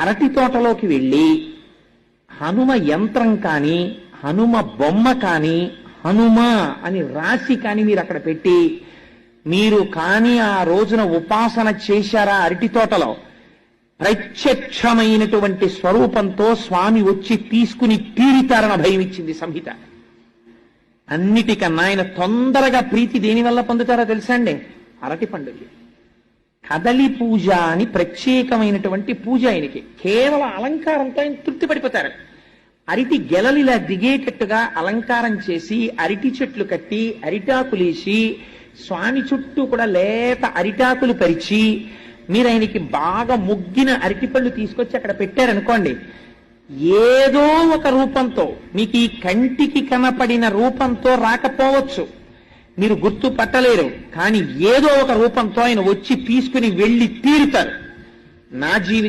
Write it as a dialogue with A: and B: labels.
A: అరటి తోటలోకి వెళ్ళి హనుమ యంత్రం కానీ హనుమ బొమ్మ కానీ హనుమ అని రాసి కానీ మీరు అక్కడ పెట్టి మీరు కానీ ఆ రోజున ఉపాసన చేశారా అరటి తోటలో, ప్రత్యక్షమైనటువంటి స్వరూపంతో స్వామి వచ్చి తీసుకుని తీరుతారన్న భయం ఇచ్చింది సంహిత. అన్నిటికన్నా ఆయన తొందరగా ప్రీతి దేనివల్ల పొందుతారో తెలుసా అండి? అరటి పండుగ. కదలి పూజ అని ప్రత్యేకమైనటువంటి పూజ ఆయనకి. కేవలం అలంకారంతో ఆయన తృప్తి పడిపోతారు. అరటి గెలలిలా దిగేటట్టుగా అలంకారం చేసి అరటి చెట్లు కట్టి అరిటాకులేసి స్వామి చుట్టూ కూడా లేత అరిటాకులు పరిచి మీరు ఆయనకి బాగా ముగ్గిన అరటిపళ్ళు తీసుకొచ్చి అక్కడ పెట్టారనుకోండి, ఏదో ఒక రూపంతో మీకు ఈ కంటికి కనపడిన రూపంతో రాకపోవచ్చు, మీరు గుర్తు పట్టలేరు, కానీ ఏదో ఒక రూపంతో ఆయన వచ్చి తీసుకుని వెళ్ళి తీరుతారు. నా జీవితం